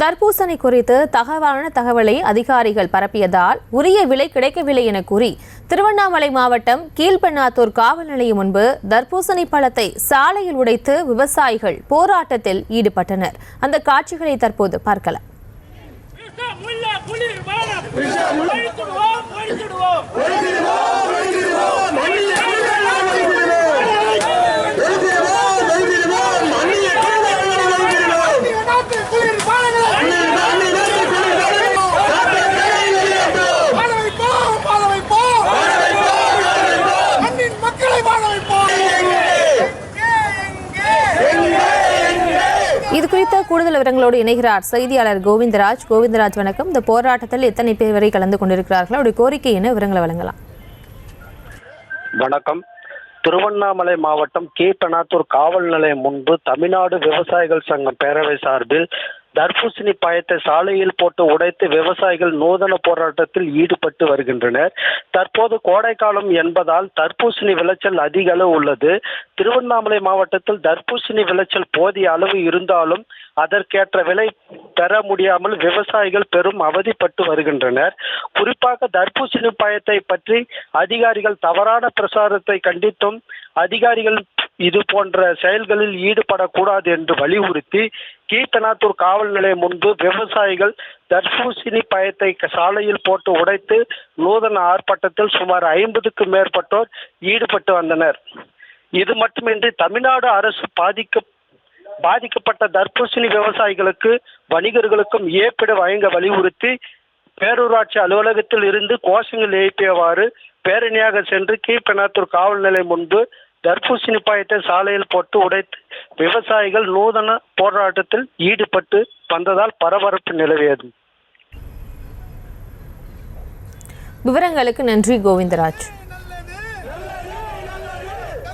தர்பூசணி குறித்து தகவலான தகவலை அதிகாரிகள் பரப்பியதால் உரிய விலை கிடைக்கவில்லை என கூறி திருவண்ணாமலை மாவட்டம் கீழ்பெண்ணாத்தூர் காவல் நிலையம் முன்பு தர்பூசணி பழத்தை சாலையில் உடைத்து விவசாயிகள் போராட்டத்தில் ஈடுபட்டனர். அந்த காட்சிகளை தற்போது பார்க்கலாம். இது குறித்த கூடுதல் விவரங்களோடு இணைகிறார் செய்தியாளர் கோவிந்தராஜ். கோவிந்தராஜ், வணக்கம். இந்த போராட்டத்தில் எத்தனை பேர் வரை கலந்து கொண்டிருக்கிறார்கள்? அவருடைய கோரிக்கை என்ன? விவரங்களை வழங்கலாம். வணக்கம். திருவண்ணாமலை மாவட்டம் கீழ்பெண்ணாத்தூர் காவல் நிலையம் முன்பு தமிழ்நாடு விவசாயிகள் சங்கம் பேரவை சார்பில் தர்பூசணி பழத்தை சாலையில் போட்டு உடைத்து விவசாயிகள் நூதன போராட்டத்தில் ஈடுபட்டு வருகின்றனர். தற்போது கோடைக்காலம் என்பதால் தர்பூசணி விளைச்சல் அதிக அளவு உள்ளது. திருவண்ணாமலை மாவட்டத்தில் தர்பூசணி விளைச்சல் போதிய அளவு இருந்தாலும் அதற்கேற்ற விலை பெற முடியாமல் விவசாயிகள் பெரும் அவதிப்பட்டு வருகின்றனர். குறிப்பாக தர்பூசணி பழத்தை பற்றி அதிகாரிகள் தவறான பிரசாரத்தை கண்டித்தும் அதிகாரிகள் இது போன்ற செயல்களில் ஈடுபடக்கூடாது என்று வலியுறுத்தி கீழ்பெண்ணாத்தூர் காவல் நிலையம் முன்பு விவசாயிகள் தர்பூசணி பழத்தை சாலையில் போட்டு உடைத்து நூதன ஆர்ப்பாட்டத்தில் சுமார் 50க்கும் மேற்பட்டோர் ஈடுபட்டு வந்தனர். இது மட்டுமின்றி தமிழ்நாடு அரசு பாதிக்கப்பட்ட தர்பூசணி விவசாயிகளுக்கு வணிகர்களுக்கும் இழப்பீடு வழங்க வலியுறுத்தி பேரூராட்சி அலுவலகத்தில் இருந்து கோஷங்கள் எழுப்பியவாறு பேரணியாக சென்று கீழ்பெண்ணாத்தூர் காவல் நிலையம் முன்பு தர்பூசணி பழத்தை சாலையில் போட்டு உடைத்து விவசாயிகள் நூதன போராட்டத்தில் ஈடுபட்டு வந்ததால் பரபரப்பு நிலவியது. விவரங்களுக்கு நன்றி கோவிந்தராஜ்.